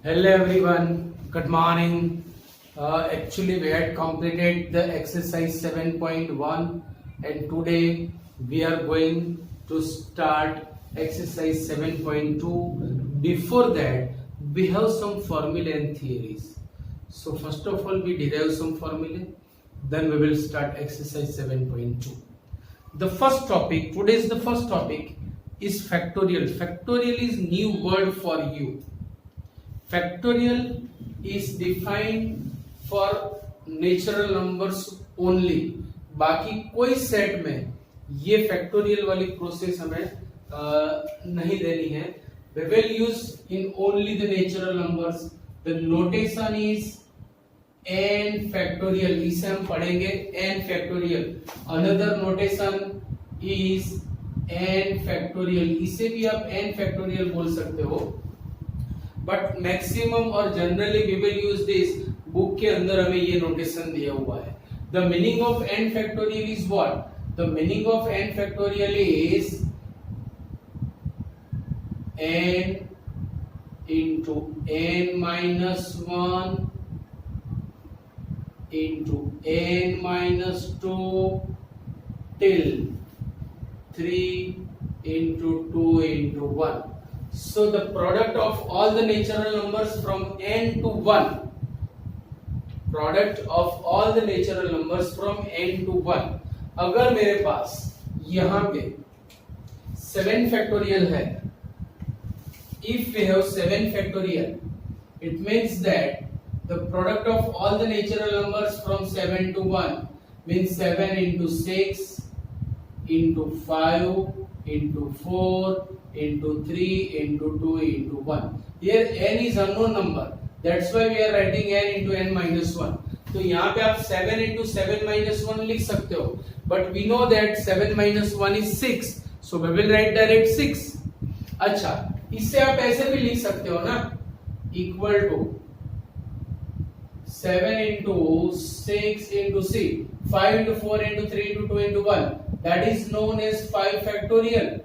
Hello everyone, good morning. Actually, we had completed the exercise 7.1 and today we are going to start exercise 7.2. Before that, we have some formula and theories. So first of all, we derive some formula, then we will start exercise 7.2. The first topic, today's the first topic is factorial. Factorial is new word for you. Factorial is defined for natural numbers only. बाकी कोई set में ये factorial वाली process हमें नहीं देनी है. We will use in only the natural numbers. The notation is n factorial. इसे हम पढ़ेंगे n factorial. Another notation is n factorial. इसे भी आप n factorial बोल सकते हो. बट मैक्सिमम और generally we will use this. Book के अंदर हमें ये नोटेशन दिया हुआ है. The meaning of n factorial is what? The meaning of n factorial is n into n minus 1 into n minus 2 till 3 into 2 into 1. So the product of all the natural numbers from n to 1, product of all the natural numbers from n to 1. अगर मेरे पास यहाँ पे 7 factorial है, if we have 7 factorial, it means that the product of all the natural numbers from 7 to 1 means 7 into 6 into 5 into 4 into 3 into 2 into 1. Here n is unknown number. That's why we are writing n into n minus 1. तो यहाँ पे आप 7 into 7 minus 1 लिख सकते हो. But we know that 7 minus 1 is 6. So we will write direct 6. अच्छा, इससे आप ऐसे भी लिख सकते हो ना, equal to 7 into 6 into 6, 5 into 4 into 3 into 2 into 1. That is known as 5 factorial.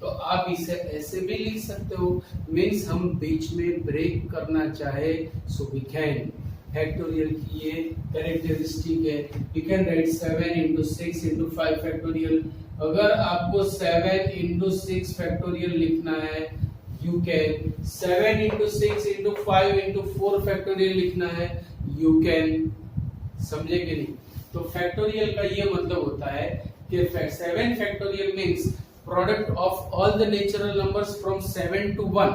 तो आप इसे ऐसे भी लिख सकते हो. मीन्स हम बीच में ब्रेक करना चाहे सो वी कैन. फैक्टोरियल की ये कैरेक्टरिस्टिक है. You can write 7 into 6 into 5 factorial. अगर आपको 7 into 6 फैक्टोरियल लिखना है, you can. 7 into 6 into 5 into 4 factorial लिखना है, यू कैन. समझे कि नहीं? तो फैक्टोरियल का ये मतलब होता है कि 7 factorial means product of all the natural numbers from 7 to 1.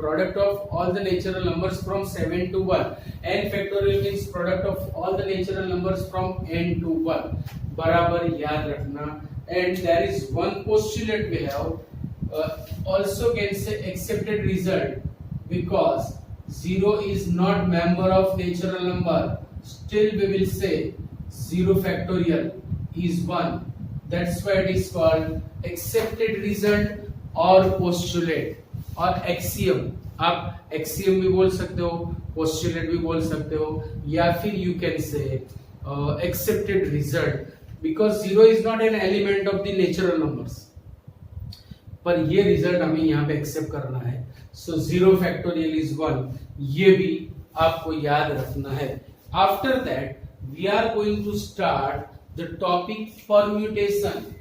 Product of all the natural numbers from 7 to 1. n factorial means product of all the natural numbers from n to 1. बराबर याद रखना. And there is one postulate we have. Also can say accepted result, because 0 is not member of natural number. Still we will say 0 factorial is 1. That's why it is called accepted result और postulate और axiom. आप axiom भी बोल सकते हो, postulate भी बोल सकते हो, या फिर you can say accepted result, because 0 is not an element of the natural numbers. पर ये result हमें यहाँ पे accept करना है. So 0 factorial is 1. ये भी आपको याद रखना है. After that we are going to start the topic permutation.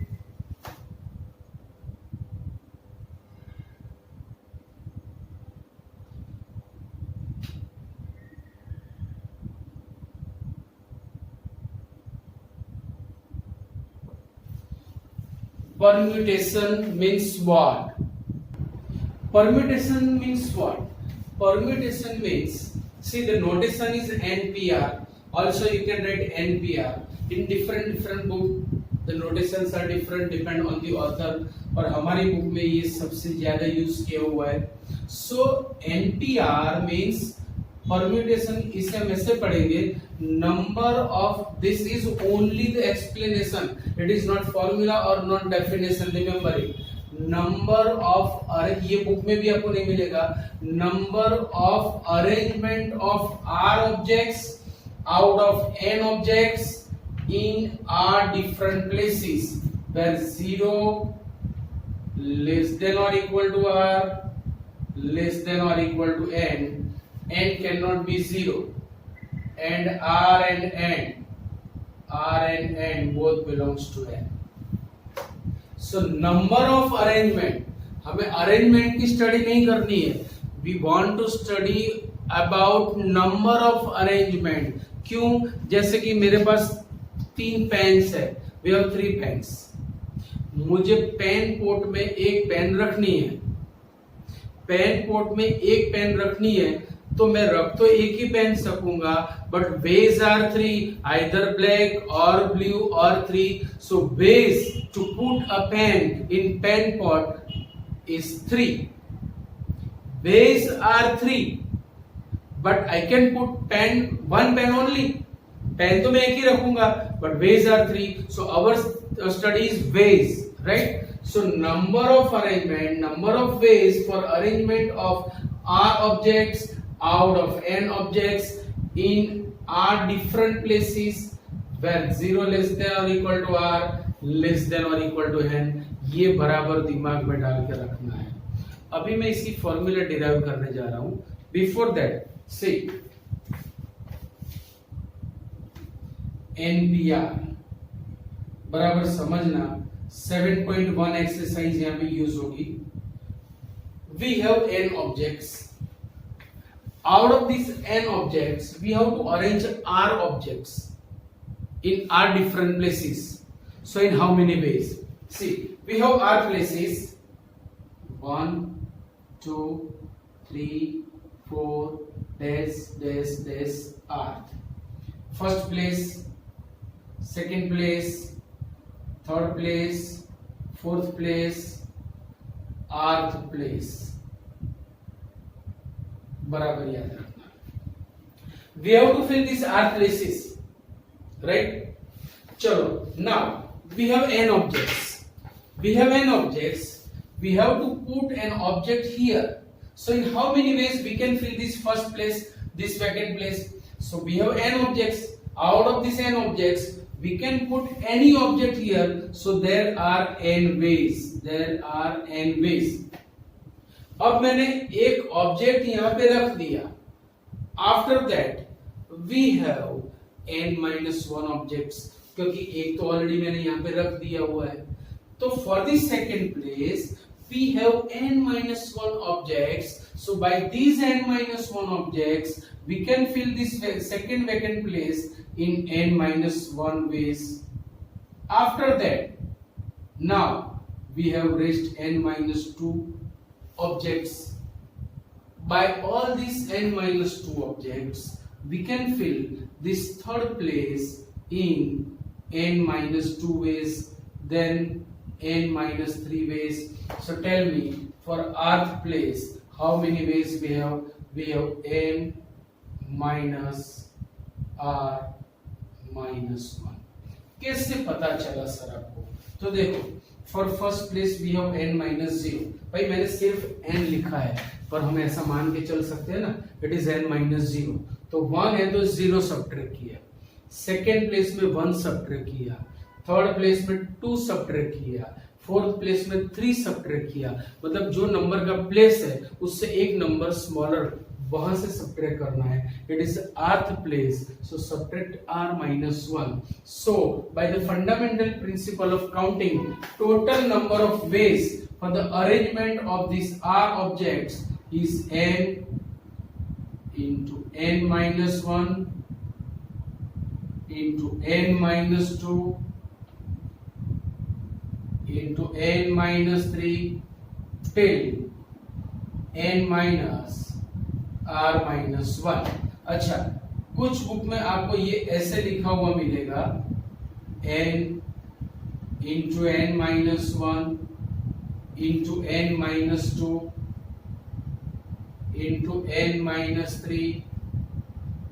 Permutation means what? Permutation means what? Permutation means, see, the notation is NPR. Also you can write NPR. In different book the notations are different, depend on the author. और हमारी book में ये सबसे ज्यादा use किया हुआ है. So NPR means permutation. इसे हम ऐसे पढ़ेंगे, number of, this is only the explanation, it is not formula or not definition. Remember it. Number of, ये बुक में भी आपको नहीं मिलेगा. Number of arrangement of R objects out of N objects in R different places where 0 less than or equal to R, less than or equal to n cannot be 0, and r and n both belongs to n. So number of arrangement, हमें arrangement की study नहीं करनी है, we want to study about number of arrangement. क्यों? जैसे कि मेरे पास 3 पेन्स है, वी हैव 3 पेन्स. मुझे पेन पोर्ट में एक पेन रखनी है, पेन पोर्ट में एक पेन रखनी है, तो मैं रख तो एक ही पेन सकूंगा, but ways are 3, either black और ब्लू और 3. So ways to put a pen in pen port is 3. Ways are 3, but I can put pen, one pen only. Pen तो मैं एक ही रखूंगा, but ways are 3. So our study is ways, right? So number of arrangement, number of ways for arrangement of r objects out of n objects in r different places where 0 less than or equal to r, less than or equal to n. ये बराबर दिमाग में डाल के रखना है. अभी मैं इसकी फॉर्मूला डिराइव करने जा रहा हूं. बिफोर दैट सी NPR बराबर समझना. 7.1 एक्सरसाइज यहां पे यूज होगी. We have n objects. Out of this n objects we have to arrange r objects in r different places. So in how many ways? See, we have r places 1 2 3 4 dash r. First place, second place, third place, fourth place, rth place. बराबर याद रखना. We have to fill these r places, right? चलो, now we have n objects. We have n objects. We have to put an object here. So in how many ways we can fill this first place, this vacant place? So we have n objects. Out of these n objects, we can put any object here. So there are n ways. There are n ways. अब मैंने एक object यहां पे रख दिया. After that we have n-1 objects, क्योंकि एक तो ऑलरेडी मैंने यहां पे रख दिया हुआ है. तो for the second place we have n-1 objects. So by these n-1 objects we can fill this second vacant place in n-1 ways. After that, now we have reached n-2 objects. By all these n-2 objects we can fill this third place in n-2 ways, then n-3 ways. So tell me, for rth place how many ways we have? We have n minus r minus 1. कैसे पता चला sir आपको? तो देखो, for first place we have n-0. भाई मैंने सिर्फ n लिखा है, पर हम ऐसा मान के चल सकते हैं ना, इट इज n-0. तो 1 है तो 0 सब्ट्रैक्ट किया, सेकेंड प्लेस में 1 सब्ट्रैक्ट किया, थर्ड प्लेस में 2 सब्ट्रैक्ट किया, फोर्थ प्लेस में 3 सब्ट्रैक्ट किया. मतलब जो नंबर का प्लेस है उससे एक नंबर स्मॉलर वहां से सब्ट्रैक्ट करना है. It is rth place, so subtract r-1. So by the fundamental principle of counting, total number of ways for the arrangement of this r objects is n into n-1 into n-2 into n-3 till n-r-1. अच्छा, कुछ book में आपको ये ऐसे लिखा हुआ मिलेगा, n into n-1 into n-2 into n-3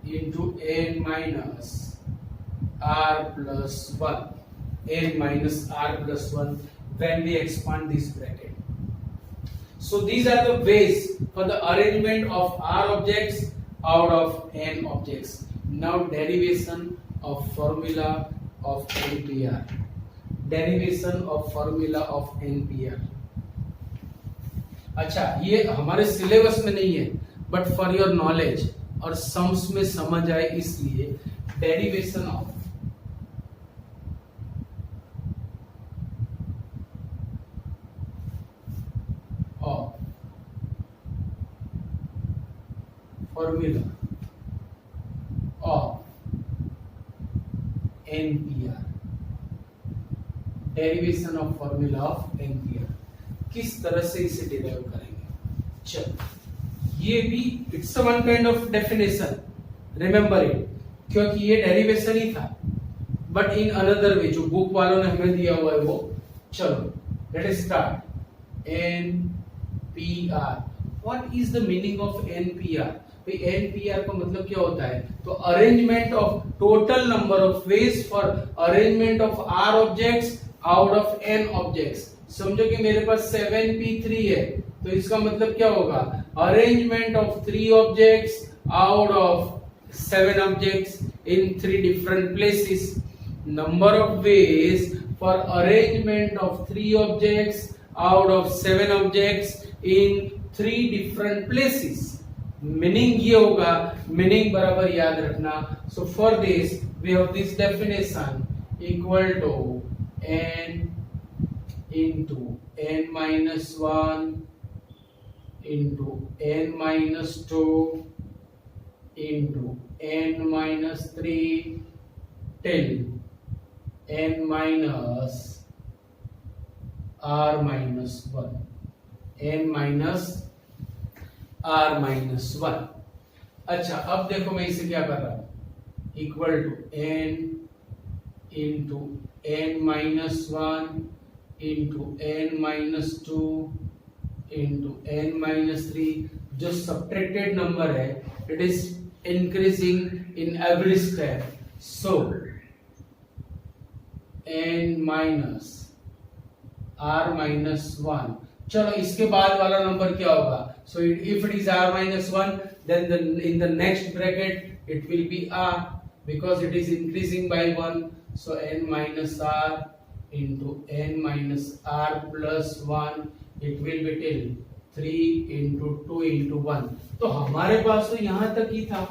into n-r+1. n-r+1 when we expand this bracket. So these are the ways for the arrangement of r objects out of n objects. Now derivation of formula of NPR. Derivation of formula of NPR. अच्छा, ये हमारे syllabus में नहीं है, but for your knowledge और sums में समझ आए इसलिए derivation of formula of NPR, derivation of formula of NPR, किस तरह से इसे डिराइव करेंगे। चलो, ये भी it's one kind of definition, remember it, क्योंकि ये डेरिवेशन ही था बट इन अनदर वे, जो बुक वालों ने हमें दिया हुआ है वो। चलो let us start. NPR, what is the meaning of NPR? भाई NPR का मतलब क्या होता है? तो arrangement of total number of ways for arrangement of R objects out of N objects. समझो कि मेरे पास 7p3 है, तो इसका मतलब क्या होगा? Arrangement of 3 objects out of 7 objects in 3 different places. Number of ways for arrangement of 3 objects out of 7 objects in 3 different places. Meaning ये होगा, मीनिंग बराबर याद रखना। So for this we have this definition equal to n into n minus 1 into n minus 2 into n minus 3 till n minus r minus 1, n minus r minus 1। अच्छा, अब देखो मैं इसे क्या कर रहा हूं, equal to n into n minus 1 into n minus 2 into n minus 3। जो सब्ट्रैक्टेड नंबर है it is increasing in every step, so n minus r minus 1। चलो इसके बाद वाला नंबर क्या होगा? So if it is r minus 1, then in the next bracket it will be r, because it is increasing by 1. So n minus r into n minus r plus 1, it will be till 3 into 2 into 1। तो हमारे पास तो यहाँ तक ही था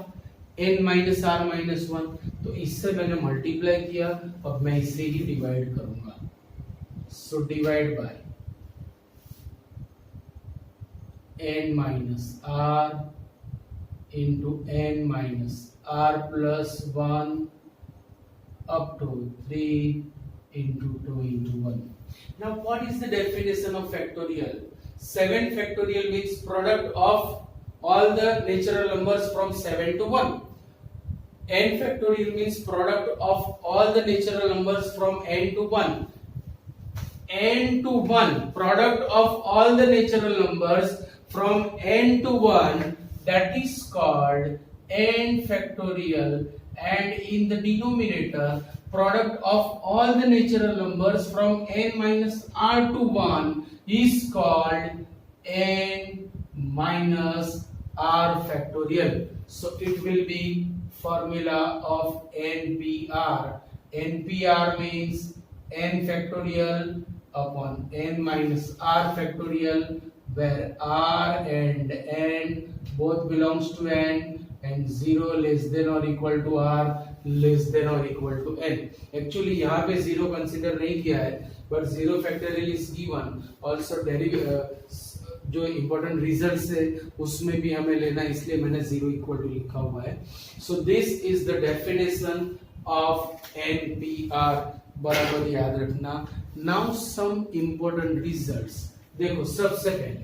n minus r minus 1, तो इससे मैंने multiply किया, अब मैं इसे ही डिवाइड करूंगा। So divide by n minus r into n minus r plus 1 up to 3 into 2 into 1। Now what is the definition of factorial? 7 factorial means product of all the natural numbers from 7 to 1. n factorial means product of all the natural numbers from n to 1. n to 1, product of all the natural numbers from n to 1, that is called n factorial, and in the denominator product of all the natural numbers from n minus r to 1 is called n minus r factorial. So it will be formula of NPR. NPR means n factorial upon n minus r factorial, where r and n both belongs to n and 0 less than or equal to r less than or equal to n। Actually यहाँ पे 0 consider नहीं किया है, but 0 factorial is given. Also जो important results है उसमें भी हमें लेना, इसलिए मैंने 0 इक्वल टू लिखा हुआ है। So this is the definition of NPR, बराबर याद रखना। नाउ सम इंपॉर्टेंट रिजल्ट्स देखो। सबसे पहले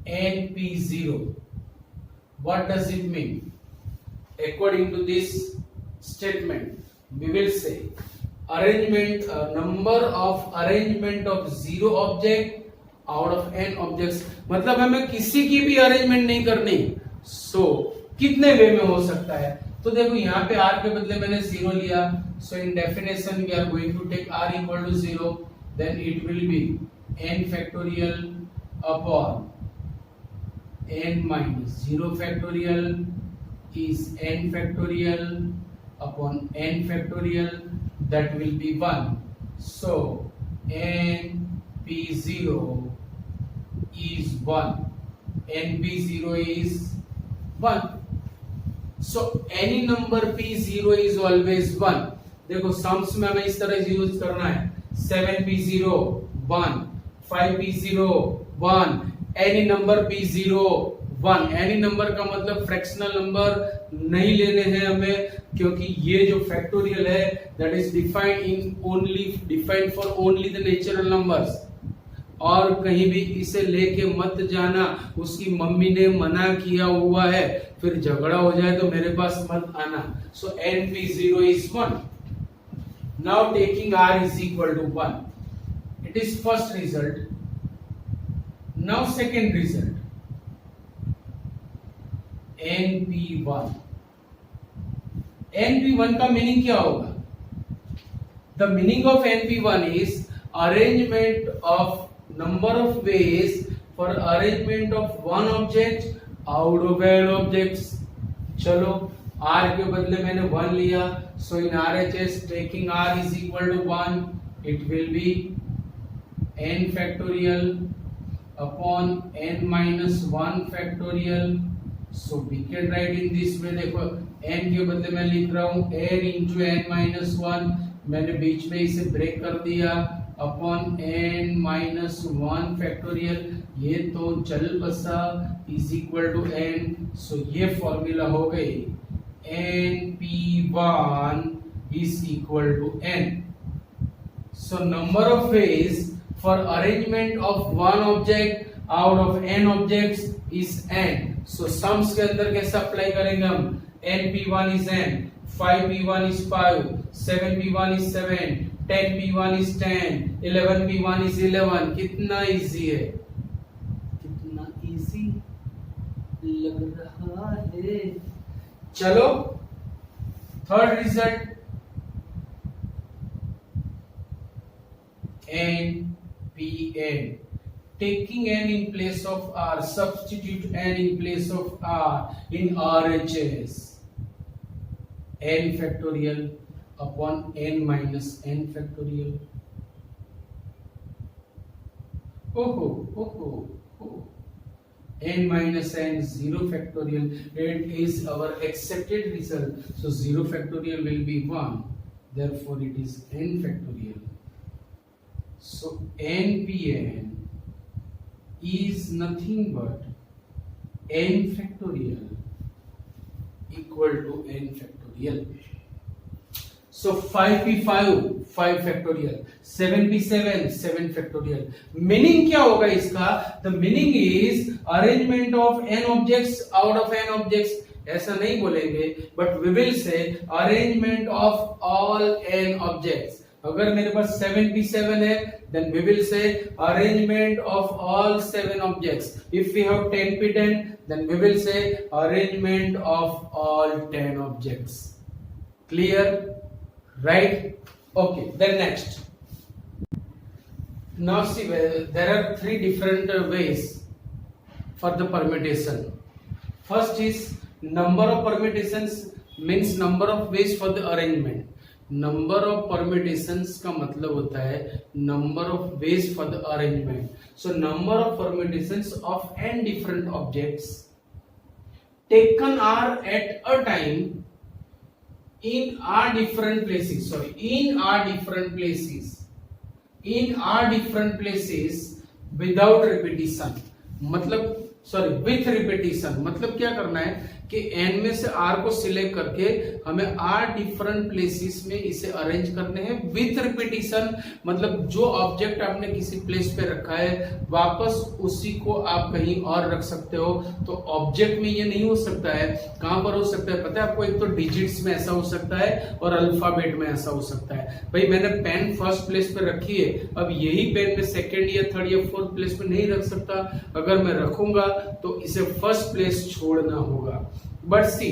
NP0, what does it mean? According to this statement, we will say arrangement, number of arrangement of 0 object out of n objects। मतलब हमें किसी की भी अरेंजमेंट नहीं करनी, सो कितने वे में हो सकता है? तो देखो यहाँ पे r के बदले मैंने 0 लिया, so in definition we are going to take r equal to 0, then it will be n factorial upon n minus 0 factorial is n factorial upon n factorial, that will be 1. So NP0 is 1, NP0 is 1. So any number P0 is always 1. देखो sums में हमें इस तरह use करना है 7P0 1, 5P0 1, any number P0 1. Any number का मतलब fractional number नहीं लेने हैं हमें, क्योंकि ये जो फैक्टोरियल है that is defined for only the natural numbers. और कहीं भी इसे लेके मत जाना, उसकी मम्मी ने मना किया हुआ है, फिर झगड़ा हो जाए तो मेरे पास मत आना. सो NP0 is 1. Now taking R is equal to 1. It is first result. Now second result. NP1. NP1 का मीनिंग क्या होगा? The meaning of NP1 is arrangement of number of ways for arrangement of one object out of n objects. चलो R के बदले मैंने 1 लिया, so in RHS taking R is equal to 1, it will be n factorial upon n minus 1 factorial. So we can write in this way. देखो n के बदले मैं लिख रहा हूँ n into n minus 1, मैंने बीच में इसे ब्रेक कर दिया, अपॉन n minus 1 factorial, ये तो चल बसा is equal to n. So ये फॉर्मूला हो गई NP1 is equal to n. So number of ways for arrangement of one object out of n objects is n. So sums के अंदर कैसे अप्लाई करेंगे हम? NP1 is n, 5P1 is 5, 7P1 is 7, 10P1 is 10, 11P1 is 11. कितना easy है, कितना easy लग रहा है. चलो third result NPn. Taking n in place of r, substitute n in place of r in RHS. n factorial upon n minus n factorial. N minus n 0 factorial. It is our accepted result. So 0 factorial will be 1. Therefore it is n factorial. So NPn is nothing but n factorial equal to n factorial. So 5p5 5 factorial, 7p7 7 factorial. Meaning क्या होगा इसका? The meaning is arrangement of n objects out of n objects. ऐसा नहीं बोलेंगे, but we will say arrangement of all n objects. अगर मेरे पास 7p7 है, then we will say arrangement of all 7 objects. If we have 10p10, then we will say arrangement of all 10 objects. Clear? Right? Okay. Then next. Now see, there are 3 different ways for the permutation. First is number of permutations, means number of ways for the arrangement. Number of permutations का मतलब होता है number of ways for the arrangement. So number of permutations of n different objects taken r at a time in r different places, in r different places without repetition, मतलब with repetition. मतलब क्या करना है कि n में से r को select करके हमें r डिफरेंट प्लेसेस में इसे अरेंज करने हैं विथ रिपीटिशन. मतलब जो ऑब्जेक्ट आपने किसी प्लेस पे रखा है वापस उसी को आप कहीं और रख सकते हो. तो ऑब्जेक्ट में ये नहीं हो सकता है. कहां पर हो सकता है पता है आपको? एक तो डिजिट्स में ऐसा हो सकता है और अल्फाबेट में ऐसा हो सकता है. भाई मैंने पेन फर्स्ट प्लेस पे रखी है, अब यही पेन में सेकेंड या थर्ड या फोर्थ प्लेस पे नहीं रख सकता. अगर मैं रखूंगा तो इसे फर्स्ट प्लेस छोड़ना होगा. बट सी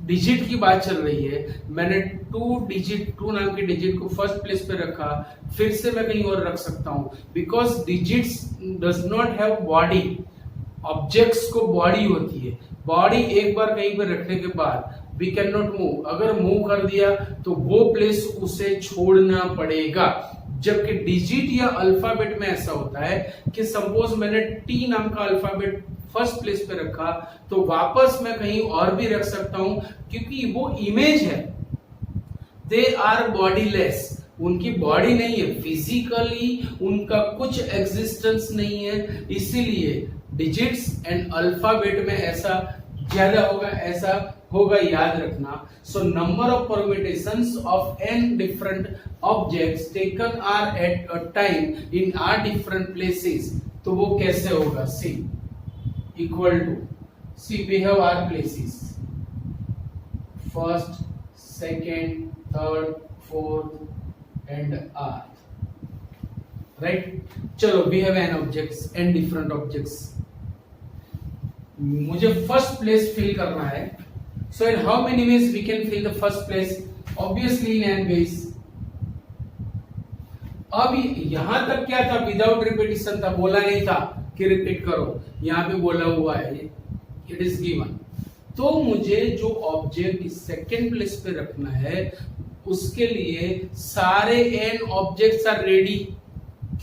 डिजिट की बात चल रही है, मैंने 2 नाम के डिजिट को फर्स्ट प्लेस पे रखा, फिर से मैं कहीं और रख सकता हूं because digits does not have body. Objects को बॉडी होती है. बॉडी एक बार कहीं पे रखने के बाद वी कैन नॉट मूव. अगर मूव कर दिया तो वो प्लेस उसे छोड़ना पड़ेगा. जबकि डिजिट या अल्फाबेट में ऐसा होता है कि सपोज मैंने टी नाम का अल्फाबेट फर्स्ट प्लेस पे रखा तो वापस मैं कहीं और भी रख सकता हूं, क्योंकि वो इमेज है, दे आर बॉडीलेस, उनकी बॉडी नहीं है, फिजिकली उनका कुछ एग्जिस्टेंस नहीं है, इसीलिए डिजिट्स एंड अल्फाबेट में ऐसा ज्यादा होगा, ऐसा होगा, याद रखना। So number of permutations of n different objects taken r at a time in r different places, तो वो कैसे होगा, see equal to, see we have r places first, second, third, fourth and r, right. चलो we have n objects, n different objects, मुझे first place fill करना है। So in how many ways we can fill the first place, obviously in n ways. अब यहां तक क्या था, without repetition था, बोला नहीं था कि रिपीट करो, यहां पे बोला हुआ है, इट इज गिवन। तो मुझे जो ऑब्जेक्ट सेकेंड प्लेस पे रखना है उसके लिए सारे n ऑब्जेक्ट्स आर रेडी,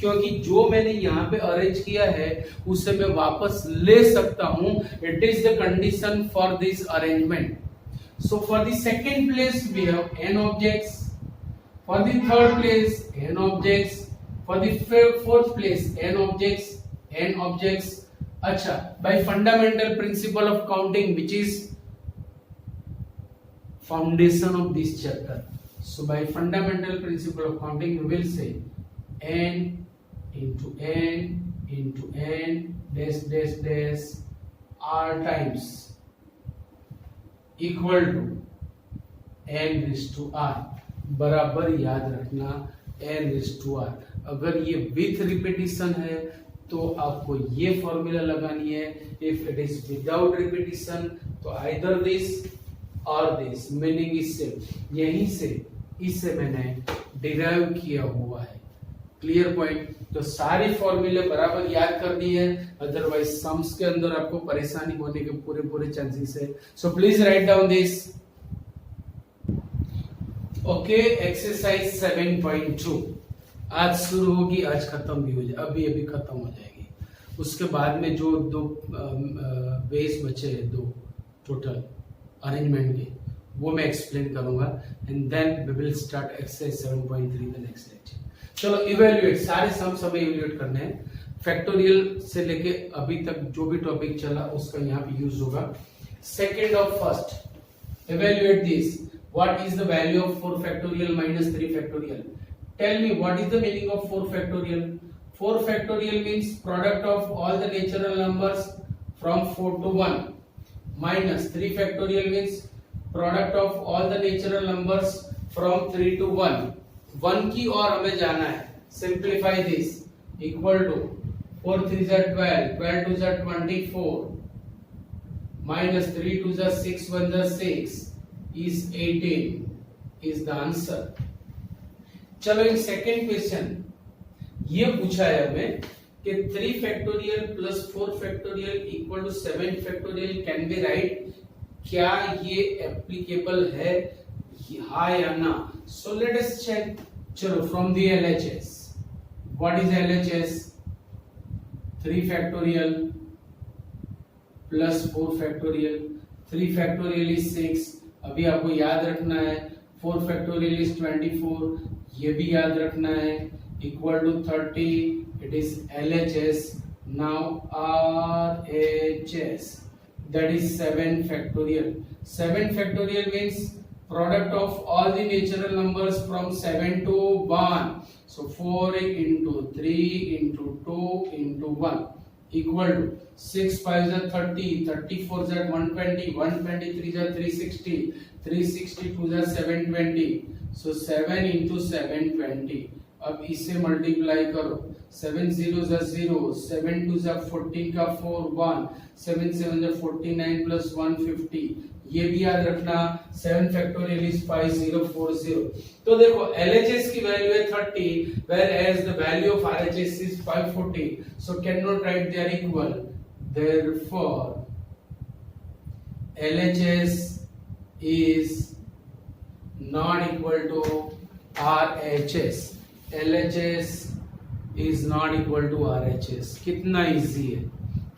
क्योंकि जो मैंने यहां पे अरेंज किया है उसे मैं वापस ले सकता हूं, it is the condition for this arrangement. So for the second place we have n objects, for the third place n objects, for the fourth place n objects। अच्छा, by fundamental principle of counting which is foundation of this chapter, so by fundamental principle of counting we will say n into n into n dash dash dash r times equal to n raised to r, बराबर याद रखना n raised to r। अगर ये with repetition है तो आपको ये formula लगानी है, if it is without repetition तो आइदर दिस और दिस, मीनिंग इससे, यहीं से इसे मैंने डिराइव किया हुआ है। Clear point. तो सारी फॉर्मूले बराबर याद कर दी है, अदरवाइज सम्स के अंदर आपको परेशानी होने के पूरे चांसेस है। So please write down this. Okay, exercise 7.2 आज शुरू होगी, आज खत्म भी हो जाए, अभी खत्म हो जाएगी। उसके बाद में जो दो वेज बचे हैं, दो टोटल अरेंजमेंट के, वो मैं एक्सप्लेन करूंगा and then we will start exercise 7.3 the next lecture. चलो इवैल्यूएट, सारे सम हमें इवैल्यूएट करने हैं। फैक्टोरियल से लेके अभी तक जो भी टॉपिक चला उसका यहाँ पे यूज होगा। सेकेंड और first, evaluate this. What is the value of 4 factorial minus 3 factorial? Tell me what is the meaning of 4 factorial? 4 factorial means product of all the natural numbers from 4 to 1 minus 3 factorial means product of all the natural numbers from 3 to 1. 1 की और हमें जाना है। Simplify this equal to 4 3 are 12, 12 2 are 24 minus 3 2 are 6 1 are 6 is 18 is the answer। चलो in second question ये पूछा है हमें कि 3 factorial plus 4 factorial equal to 7 factorial can be right, क्या ये एप्लीकेबल है, हाँ या ना। So let us check. चलो from the LHS, what is LHS? 3 factorial plus 4 factorial, 3 factorial is 6, अभी आपको याद रखना है। 4 फैक्टोरियल इज 24, ये भी याद रखना है, equal to 30, it is LHS। Now RHS that is 7 factorial। 7 factorial means product of all the natural numbers from 7 to 1, so 4 into 3 into 2 into 1 equal to 6 5 are 30, 34 are 120, 123 are 360, 362 are 720, so 7 into 720। अब इसे multiply करो, 7 zeros are 0, 7 twos are 14 का 4 1, 7 sevens are 49 plus 150, ये भी याद रखना। 7 factorial is 5040। तो देखो LHS की वैल्यू है 30 whereas the value of RHS is 540, so cannot write they are equal, therefore LHS is not equal to RHS। LHS is not equal to RHS। कितना easy है,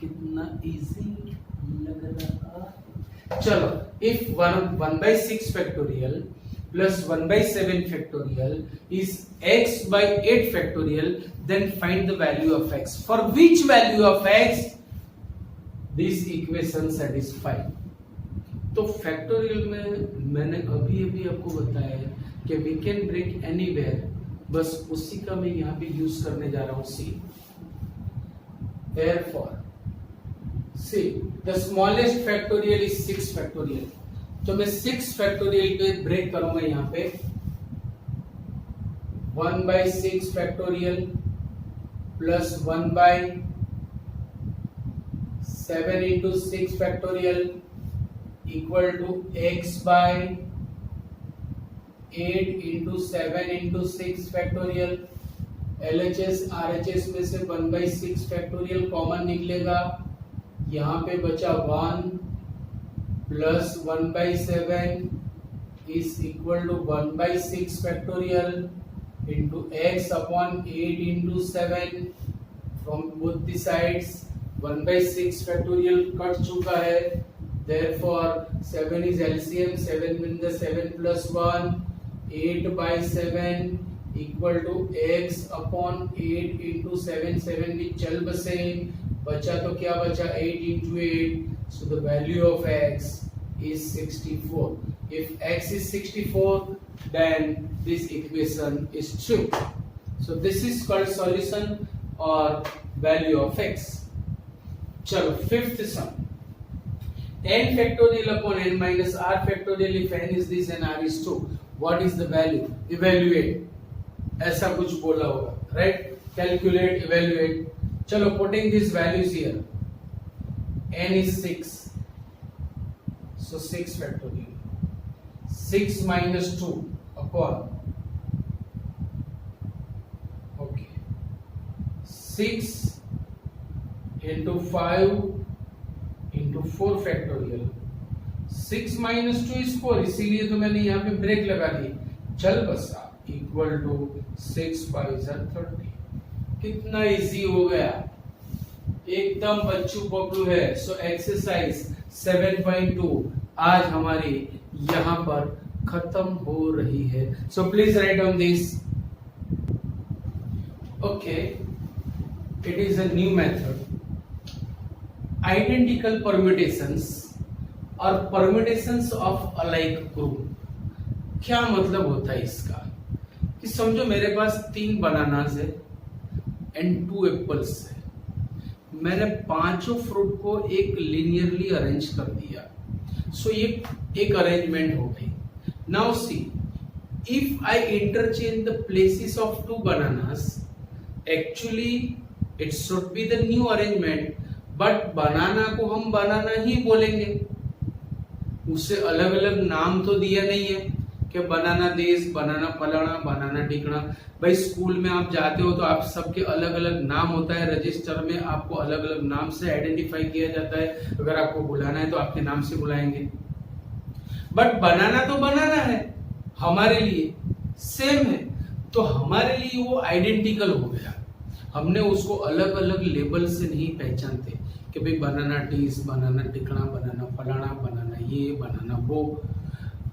कितना इजी लग रहा। चलो, if 1/6 factorial plus 1/7 factorial is x by 8 factorial, then find the value of x. For which value of x this equation satisfy? तो factorial में मैंने अभी आपको बताया है कि we can break anywhere, बस उसी का मैं यहाँ पे यूज करने जा रहा हूँ C. Therefore, C the smallest factorial is 6 factorial. तो मैं 6 फैक्टोरियल पे ब्रेक करूंगा यहाँ पे 1/6 factorial plus 1/7 into 6 factorial equal to x by 8 into 7 into 6 factorial. LHS RHS में से 1/6 फैक्टोरियल कॉमन निकलेगा, यहाँ पे बचा 1 plus 1/7 is equal to 1/6 factorial into x upon 8 into 7 from both the sides। 1/6 factorial cut चुका है, therefore 7 is LCM, 7 means the 7 plus 1, 8/7 equal to x upon 8 into 7, 7 भी चल बसे, बचा तो क्या बचा 8 into 8, so the value of x is 64. If x is 64, then this equation is true. So this is called solution or value of x. चलो fifth sum, n factorial upon n minus r factorial if n is this and r is 2, what is the value? Evaluate, ऐसा कुछ बोला होगा, right? Calculate, evaluate. चलो putting these values here, n is 6, so 6 factorial, 6 minus 2 upon, okay, 6 into 5 into 4 factorial, 6 minus 2 is 4, इसीलिए तो मैंने यहाँ पे ब्रेक लगा दी, चल बसा, इक्वल टू 6 by 30। कितना इजी हो गया, एकदम बच्चू पपलू है। सो एक्सरसाइज 7.2 आज हमारी यहाँ पर खत्म हो रही है। So please write down this. Okay, it is a new method, identical permutations और परम्यूटेशंस ऑफ अलाइक ग्रुप। क्या मतलब होता है इसका कि समझो मेरे पास 3 बनानास है एंड 2 एप्पल्स है, मैंने पांचों फ्रूट को एक लिनियरली अरेंज कर दिया, सो ये एक अरेंजमेंट हो गई। Now see, if I interchange the places of 2 bananas, actually it should be the new arrangement, but banana को हम बनाना ही बोलेंगे, उसे अलग अलग नाम तो दिया नहीं है कि बनाना देश, बनाना फलाना, बनाना टिकना। भाई स्कूल में आप जाते हो तो आप सबके अलग अलग नाम होता है, रजिस्टर में आपको अलग अलग नाम से आइडेंटिफाई किया जाता है, अगर आपको बुलाना है तो आपके नाम से बुलाएंगे, बट बनाना तो बनाना है, हमारे लिए सेम है, तो हमारे लिए वो आइडेंटिकल हो गया। हमने उसको अलग अलग लेबल से नहीं पहचानते कि भाई बनाना टीस, बनाना टिकना, बनाना फलाना, बनाना ये, बनाना वो।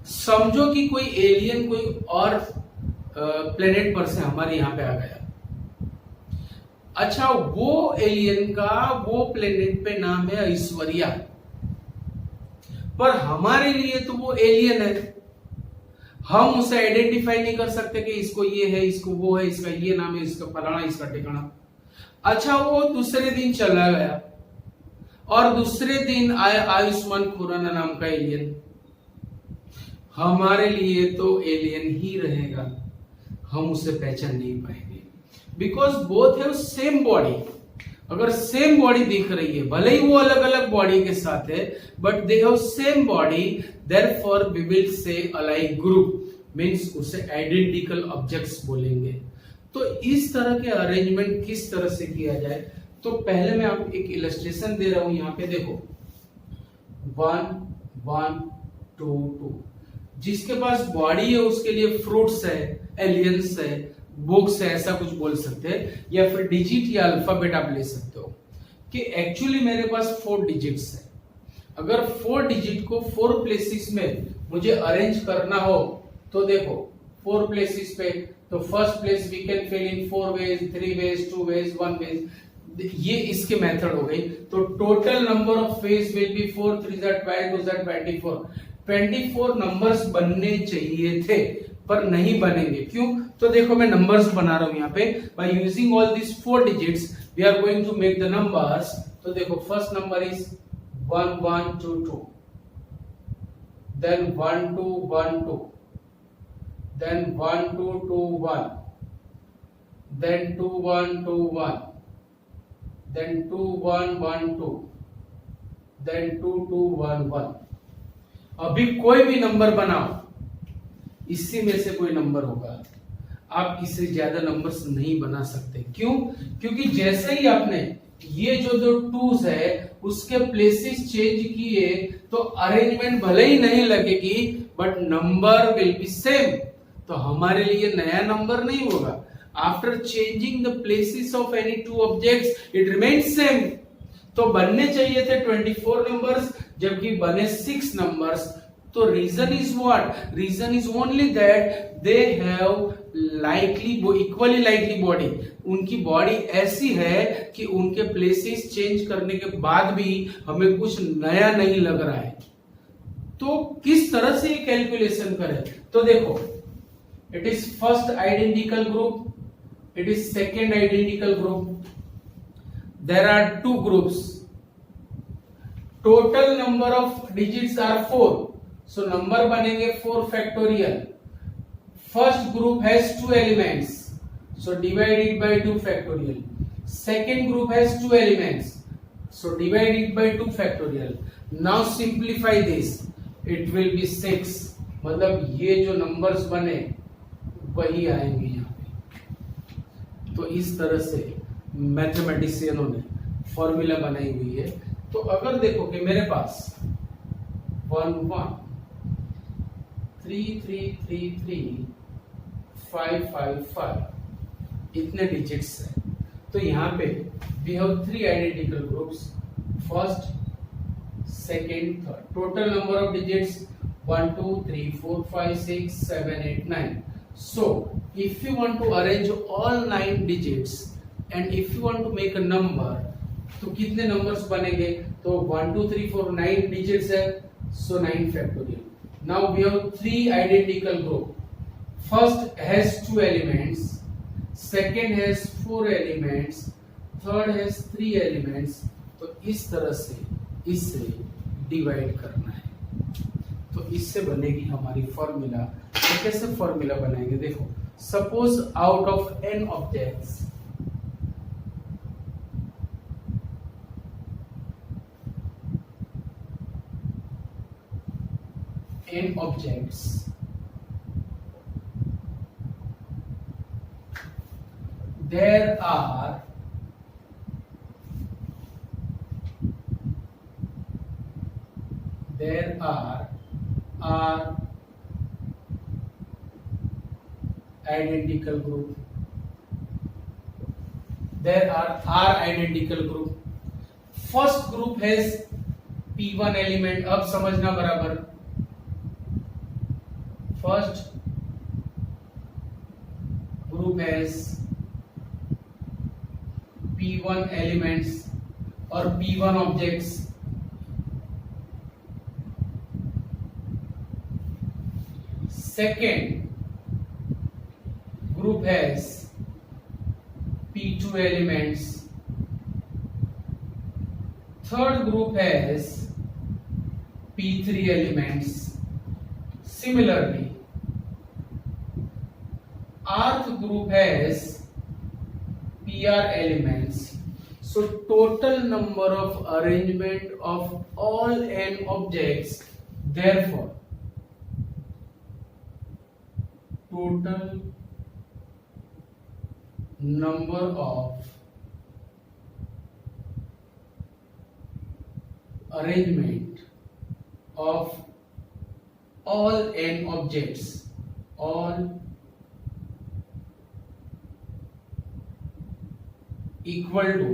समझो कि कोई एलियन कोई और प्लेनेट पर से हमारे यहाँ पे आ गया, अच्छा वो एलियन का वो प्लेनेट पे नाम है ऐश्वर्या, पर हमारे लिए तो वो एलियन है, हम उसे आइडेंटिफाई नहीं कर सकते कि इसको ये है, इसको वो है, इसका ये नाम है, इसका फलाना, इसका ठिकाना। अच्छा वो दूसरे दिन चला गया और दूसरे दिन आया आयुष्मान खुराना नाम का एलियन, हमारे लिए तो एलियन ही रहेगा, हम उसे पहचान नहीं पाएंगे, because both have same body. अगर सेम बॉडी दिख रही है, भले ही वो अलग अलग बॉडी के साथ है, but they have same body, therefore we will say alike group, means उसे आइडेंटिकल ऑब्जेक्ट्स बोलेंगे। तो इस तरह के अरेंजमेंट किस तरह से किया जाए, तो पहले मैं आपको एक इलस्ट्रेशन दे रहा हूं, यहाँ पे देखो 1 1 2 2, जिसके पास बॉडी है उसके लिए फ्रूट्स है, एलियंस है, बुक्स है, ऐसा कुछ बोल सकते हैं, या फिर डिजिट या अल्फाबेट आप ले सकते हो कि एक्चुअली मेरे पास 4 डिजिट्स है। अगर 4 डिजिट को 4 प्लेसेस में मुझे अरेंज करना हो तो देखो 4 प्लेसेस पे, तो first place we can fill in 4 ways, 3 ways, 2 ways, 1 ways, ये इसके मेथड हो गई। तो total number of ways will be 4 3 12 2 24। 24 numbers बनने चाहिए थे पर नहीं बनेंगे, क्यों? तो देखो मैं नंबर्स बना रहा हूं यहाँ पे, by using all this 4 digits we are going to make the numbers. तो देखो first number is 1 1 2 2, then 1 2 1 2, then 1 2 2 1, then 2 1 2 1, then 2 1 1 2, then 2 2 1 1। अभी कोई भी नंबर बनाओ, इसी में से कोई नंबर होगा, आप इससे ज्यादा नंबर्स नहीं बना सकते। क्यों? क्योंकि जैसे ही आपने ये जो टूज है उसके प्लेसेस चेंज किए तो अरेंजमेंट भले ही नहीं लगेगी but number will be same. तो हमारे लिए नया नंबर नहीं होगा। After changing the places of any 2 objects it remains same. तो बनने चाहिए थे 24 नंबर्स, जबकि बने 6 नंबर्स। तो reason is what? Reason is only that they have equally likely body. उनकी बॉडी ऐसी है कि उनके प्लेसेस चेंज करने के बाद भी हमें कुछ नया नहीं लग रहा है। तो किस तरह से ये कैलकुलेशन करें? तो देखो, it is first identical group, it is second identical group, there are 2 groups, total number of digits are 4, so number बनेंगे 4 factorial। first group has 2 elements, so divide it by 2 factorial। second group has 2 elements, so divide it by 2 factorial। now simplify this, it will be 6। मतलब ये जो numbers बने वही आएंगे यहाँ। तो इस तरह से मैथमेटिशियनों ने फॉर्मूला बनाई हुई है। तो अगर देखो कि मेरे पास 1 1 3 3 3 3 5 5 5 इतने डिजिट्स हैं। तो यहाँ पे we have 3 identical groups, first second third. Total number of digits 1 2 3 4 5 6 7 8 9। So if you want to arrange all 9 digits and if you want to make a number, तो कितने नंबर्स बनेंगे? तो 1 2 3 4 9 डिजिट्स है, so 9 factorial। now we have 3 identical group, first has 2 elements, second has 4 elements, third has 3 elements। तो इस तरह से इससे डिवाइड करना है, तो इससे बनेगी हमारी फॉर्मूला। तो कैसे फॉर्मूला बनाएंगे? देखो, suppose out of n objects there are identical group, there are identical group। first group has p1 element। अब समझना बराबर, first group has p1 elements और p1 objects। second group has p2 elements, third group has p3 elements। similarly rth group has pr elements। so total number of arrangement of all n objects, therefore total number of arrangement of all n objects, all equal to,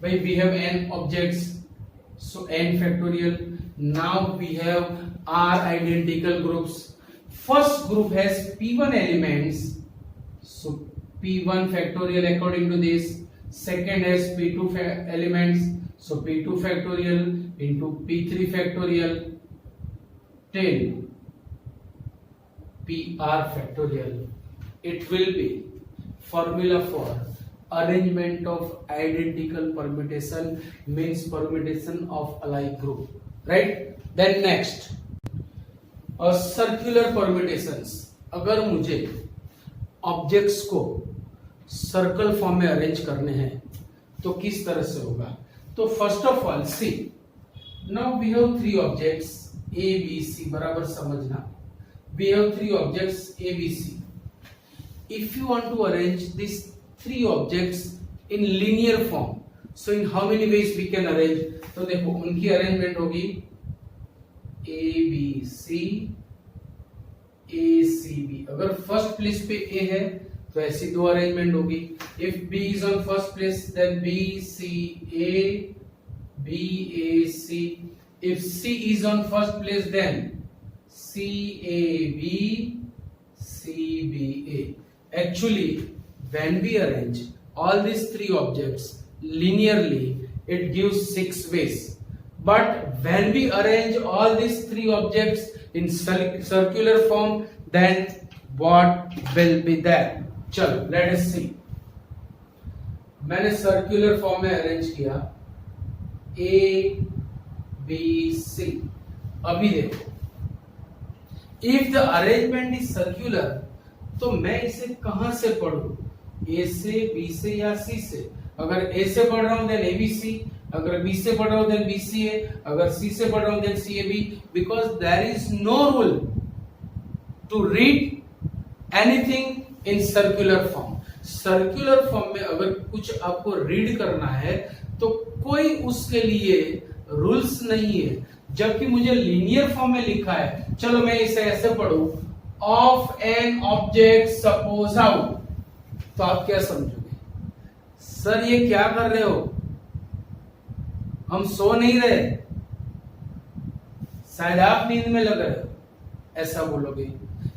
भाई we have n objects, so n factorial. Now we have r identical groups. First group has p1 elements, so p1 factorial according to this. Second has p2 elements, so p2 factorial into p3 factorial till pr factorial. It will be formula for arrangement of identical permutation, means permutation of alike group, right? Then next, circular permutations. अगर मुझे objects को circle form में arrange करने हैं तो किस तरह से होगा? तो first of all see, now we have three objects A B C, बराबर समझना. We have three objects A B C. If you want to arrange these three objects in linear form, so in how many ways we can arrange? तो देखो उनकी arrangement होगी A B C A C B. अगर first place पे A है तो ऐसी दो अरेंजमेंट होगी. If B is on first place, then B C A B A C. If C is on first place, then C A B C B A. Actually, when we arrange all these three objects linearly, it gives 6 ways. But when we arrange all these three objects in circular form, then what will be there? चलो, let us see. मैंने circular form में arrange किया A B C. अभी देखो, if the arrangement is circular, तो मैं इसे कहां से पढ़ूं? ए से, बी से या सी से? अगर ए से पढ़ रहा हूं देन ए बी सी, अगर बी से पढ़ रहा हूं देन बी सी ए, अगर सी से पढ़ रहा हूं then C A B. Because there is no rule to read anything in circular form. Circular form में अगर कुछ आपको रीड करना है तो कोई उसके लिए रूल्स नहीं है. जबकि मुझे लीनियर फॉर्म में लिखा है, चलो मैं इसे ऐसे पढ़ूं, of an object suppose out, तो आप क्या समझोगे? सर ये क्या कर रहे हो? हम सो नहीं रहे, शायद आप नींद में लग रहे हो, ऐसा बोलोगे.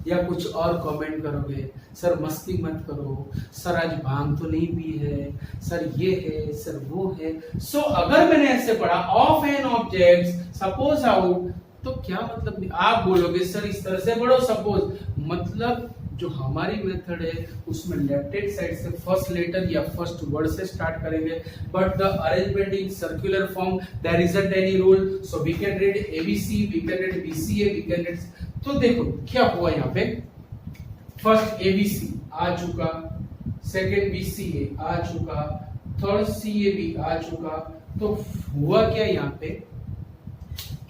या कुछ और कमेंट करोगे, सर मस्ती मत करो, सर आज भांग तो नहीं पी है, सर ये है, सर वो है. सो अगर मैंने ऐसे पढ़ा of an object suppose out, तो क्या मतलब? आप बोलोगे सर इस तरह से पढ़ो सपोज, मतलब जो हमारी मेथड है उसमें लेफ्ट हैंड साइड से फर्स्ट लेटर या फर्स्ट वर्ड से स्टार्ट करेंगे. But the arrangement in circular form there isn't any rule, so we can read A B C, we can read B C A, we can read. तो देखो क्या हुआ यहाँ पे, फर्स्ट एबीसी आ चुका, सेकंड बीसीए आ चुका, थर्ड सीएबी आ चुका. तो हुआ क्या यहाँ पे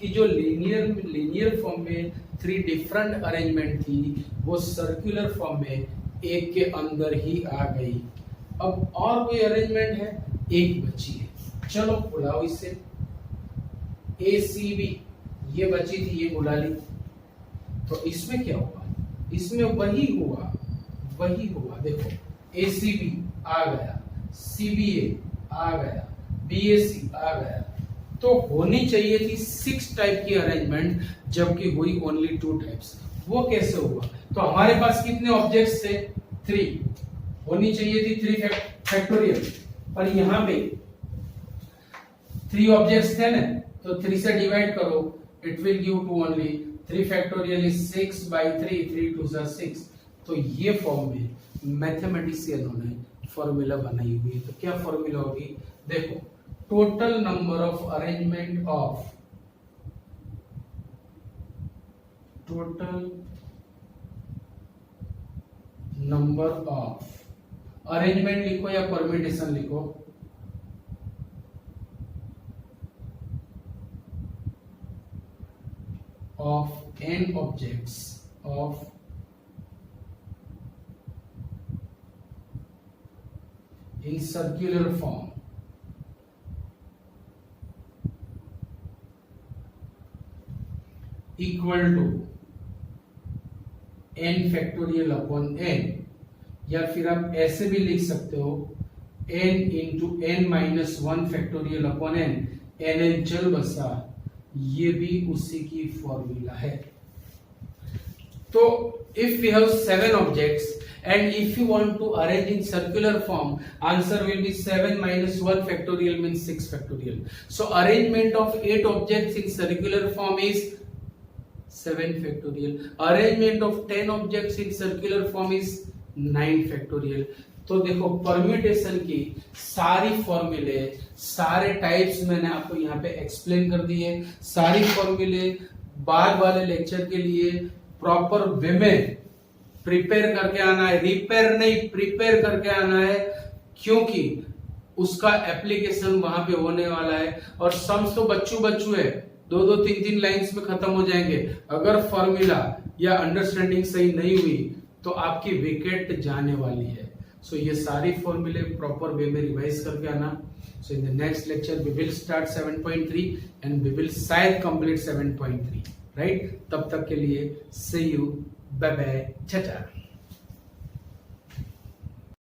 कि जो लीनियर फॉर्म में थ्री डिफरेंट अरेंजमेंट थी वो सर्कुलर फॉर्म में एक के अंदर ही आ गई. अब और कोई अरेंजमेंट है? एक बची है, चलो बुलाओ इसे. ए सी बी ये बची थी, ये बुला ली. तो इसमें क्या हुआ? इसमें वही हुआ. देखो ए सी बी आ गया, सी बी ए आ गया, बी ए सी आ गया. तो होनी चाहिए थी 6 टाइप की अरेंजमेंट, जबकि हुई ओनली 2 टाइप्स. वो कैसे हुआ? तो हमारे पास कितने ऑब्जेक्ट्स थे? 3. होनी चाहिए थी 3 फैक्टोरियल, पर यहाँ पे 3 ऑब्जेक्ट्स थे ना, तो 3 से डिवाइड करो, it will give 2 only. 3 factorial is 6 by 3, 3 2 जा 6. तो ये फॉर्म में मैथमेटिशियनों ने फॉर्मूला बनाई हुई है. तो क्या फॉर्मूला होगी? देखो, total number of arrangement of arrangement लिखो या परम्यूटेशन लिखो, of n objects of in circular form equal to n factorial upon n, या फिर आप ऐसे भी लिख सकते हो n into n minus 1 factorial upon n, nn चल बसा, ये भी उसी की फॉर्मूला है। तो if we have 7 objects and if you want to arrange in circular form, answer will be 7 minus 1 factorial means 6 factorial. So arrangement of 8 objects in circular form is 7 factorial. Arrangement of 10 objects in circular form is 9 factorial. तो देखो permutation की सारी फॉर्मूले, सारे types मैंने आपको यहाँ पे एक्सप्लेन कर दिए। सारी फॉर्मूले बाद वाले लेक्चर के लिए प्रॉपर वे में प्रिपेयर करके आना है, रिपेयर नहीं प्रिपेयर करके आना है, क्योंकि उसका एप्लीकेशन वहां पे होने वाला है। और सम्स तो बच्चू है, 2-2, 3-3 लाइंस में खत्म हो जाएंगे। अगर फॉर्मूला या अंडरस्टैंडिंग सही नहीं हुई तो आपकी विकेट जाने वाली है। सो ये सारी फॉर्मूले प्रॉपर वे में रिवाइज करके आना। So in the next lecture we will start 7.3 and we will शायद कंप्लीट 7.3, राइट? तब तक के लिए see you, bye bye, Tata.